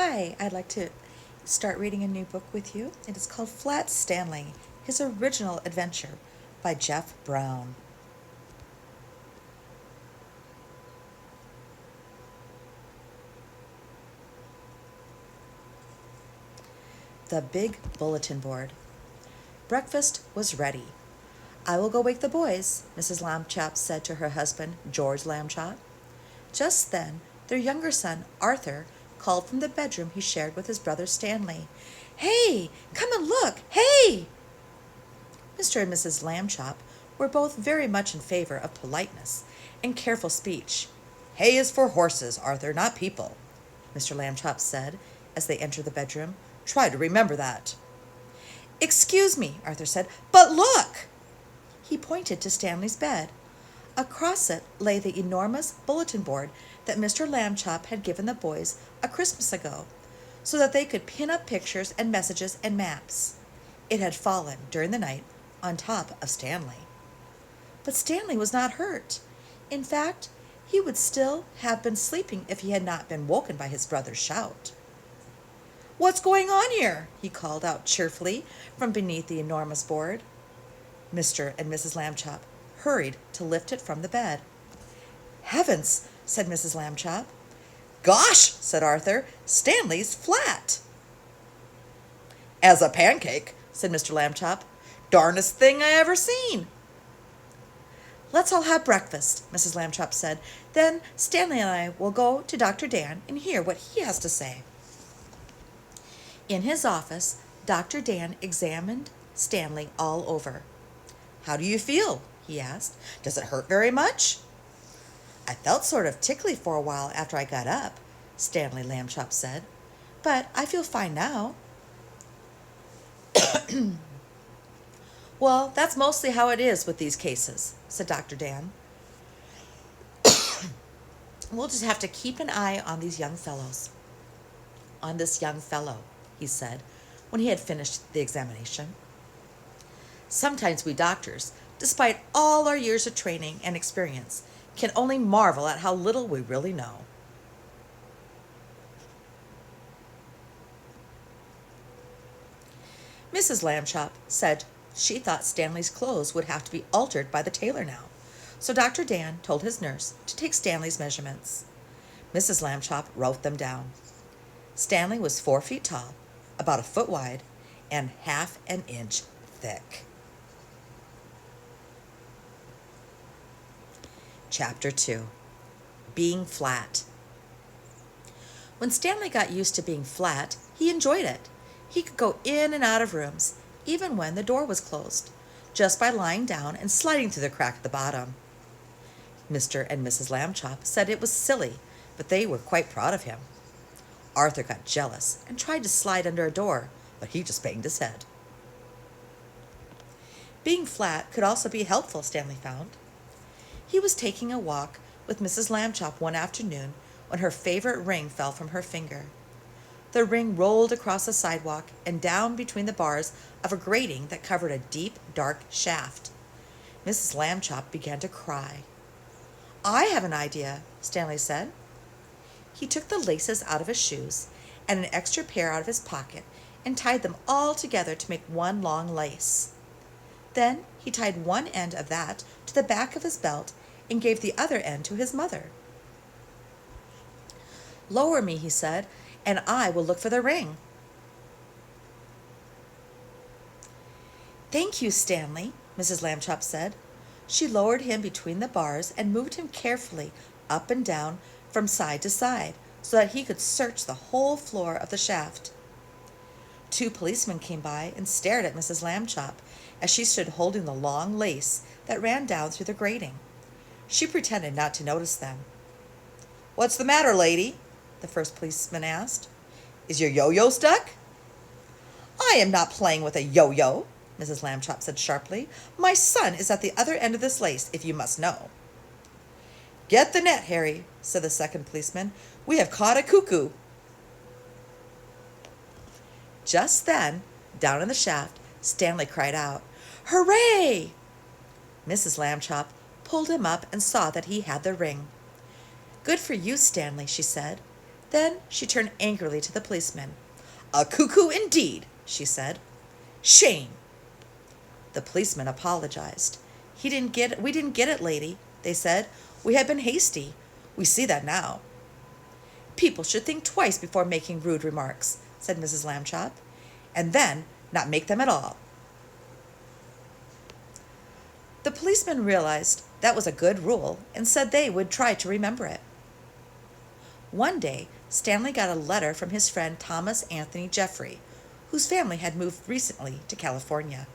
Hi, I'd like to start reading a new book with you. It is called Flat Stanley, His Original Adventure by Jeff Brown. The Big Bulletin Board. Breakfast was ready. I will go wake the boys, Mrs. Lambchop said to her husband, George Lambchop. Just then, their younger son, Arthur, called from the bedroom he shared with his brother Stanley. Hey, come and look! Hey! Mr. and Mrs. Lambchop were both very much in favor of politeness and careful speech. Hay is for horses, Arthur, not people, Mr. Lambchop said as they entered the bedroom. Try to remember that. Excuse me, Arthur said, but look! He pointed to Stanley's bed. Across it lay the enormous bulletin board that Mr. Lambchop had given the boys a Christmas ago, so that they could pin up pictures and messages and maps. It had fallen during the night on top of Stanley. But Stanley was not hurt. In fact, he would still have been sleeping if he had not been woken by his brother's shout. What's going on here? He called out cheerfully from beneath the enormous board. Mr. and Mrs. Lambchop hurried to lift it from the bed. Heavens, said Mrs. Lambchop. Gosh, said Arthur, Stanley's flat. As a pancake, said Mr. Lambchop. Darnest thing I ever seen. Let's all have breakfast, Mrs. Lambchop said. Then Stanley and I will go to Dr. Dan and hear what he has to say. In his office, Dr. Dan examined Stanley all over. How do you feel? He asked. Does it hurt very much? I felt sort of tickly for a while after I got up, Stanley Lambchop said. But I feel fine now. Well, that's mostly how it is with these cases, said Dr. Dan. We'll just have to keep an eye on these young fellows. On this young fellow, he said, when he had finished the examination. Sometimes we doctors, despite all our years of training and experience, can only marvel at how little we really know. Mrs. Lambchop said she thought Stanley's clothes would have to be altered by the tailor now, so Dr. Dan told his nurse to take Stanley's measurements. Mrs. Lambchop wrote them down. Stanley was 4 feet tall, about a foot wide, and half an inch thick. Chapter 2. Being Flat. When Stanley got used to being flat, he enjoyed it. He could go in and out of rooms, even when the door was closed, just by lying down and sliding through the crack at the bottom. Mr. and Mrs. Lambchop said it was silly, but they were quite proud of him. Arthur got jealous and tried to slide under a door, but he just banged his head. Being flat could also be helpful, Stanley found. He was taking a walk with Mrs. Lambchop one afternoon when her favorite ring fell from her finger. The ring rolled across the sidewalk and down between the bars of a grating that covered a deep, dark shaft. Mrs. Lambchop began to cry. I have an idea, Stanley said. He took the laces out of his shoes and an extra pair out of his pocket and tied them all together to make one long lace. Then he tied one end of that to the back of his belt and gave the other end to his mother. Lower me, he said, and I will look for the ring. Thank you, Stanley, Mrs. Lambchop said. She lowered him between the bars and moved him carefully up and down from side to side so that he could search the whole floor of the shaft. 2 policemen came by and stared at Mrs. Lambchop as she stood holding the long lace that ran down through the grating. She pretended not to notice them. What's the matter, lady? The first policeman asked. Is your yo-yo stuck? I am not playing with a yo-yo, Mrs. Lambchop said sharply. My son is at the other end of this lace, if you must know. Get the net, Harry, said the second policeman. We have caught a cuckoo. Just then, down in the shaft, Stanley cried out, Hooray! Mrs. Lambchop pulled him up and saw that he had the ring. Good for you, Stanley, she said. Then she turned angrily to the policeman. "A cuckoo indeed," she said. "Shame!" The policeman apologized. We didn't get it, lady," they said. "We had been hasty. We see that now." "People should think twice before making rude remarks," said Mrs. Lambchop, "and then not make them at all." The policeman realized that was a good rule and said they would try to remember it. One day, Stanley got a letter from his friend Thomas Anthony Jeffrey, whose family had moved recently to California.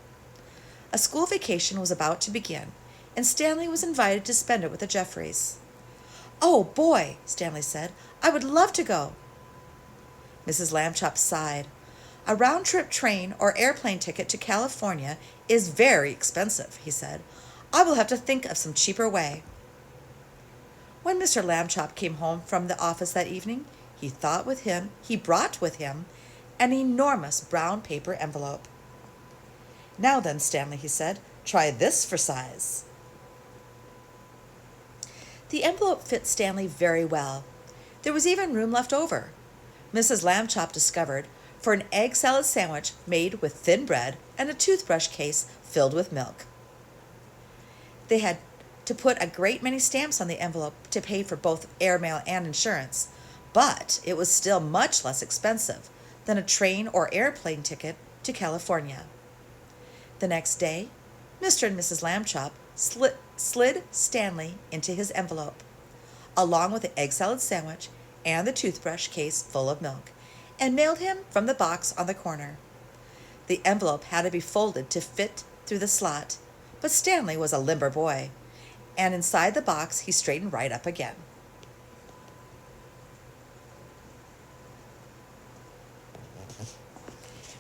A school vacation was about to begin, and Stanley was invited to spend it with the Jeffreys. "Oh, boy," Stanley said, "I would love to go." Mrs. Lambchop sighed. "A round-trip train or airplane ticket to California is very expensive," he said. "I will have to think of some cheaper way." When Mr. Lambchop came home from the office that evening, he brought with him an enormous brown paper envelope. "Now then, Stanley," he said, "try this for size." The envelope fit Stanley very well. There was even room left over, Mrs. Lambchop discovered, for an egg salad sandwich made with thin bread and a toothbrush case filled with milk. They had to put a great many stamps on the envelope to pay for both airmail and insurance, but it was still much less expensive than a train or airplane ticket to California. The next day, Mr. and Mrs. Lambchop slid Stanley into his envelope, along with the egg salad sandwich and the toothbrush case full of milk, and mailed him from the box on the corner. The envelope had to be folded to fit through the slot, but Stanley was a limber boy, and inside the box he straightened right up again.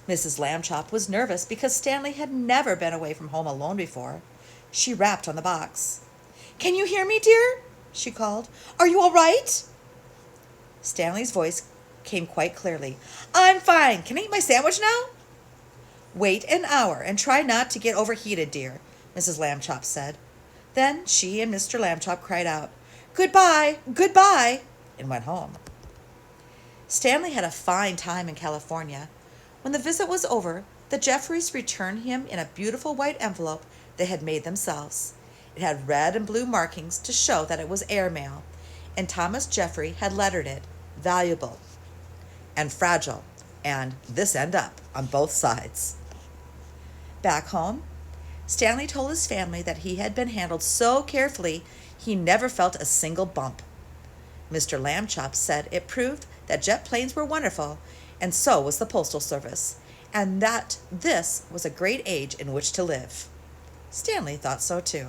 Mrs. Lambchop was nervous because Stanley had never been away from home alone before. She rapped on the box. "Can you hear me, dear?" she called. "Are you all right?" Stanley's voice came quite clearly. "I'm fine. Can I eat my sandwich now?" "Wait an hour and try not to get overheated, dear," Mrs. Lambchop said. Then she and Mr. Lambchop cried out, "Goodbye, goodbye," and went home. Stanley had a fine time in California. When the visit was over, the Jeffreys returned him in a beautiful white envelope they had made themselves. It had red and blue markings to show that it was airmail, and Thomas Jeffrey had lettered it, "Valuable" and "Fragile," and "This End Up" on both sides. Back home, Stanley told his family that he had been handled so carefully he never felt a single bump. Mr. Lambchop said it proved that jet planes were wonderful, and so was the Postal Service, and that this was a great age in which to live. Stanley thought so too.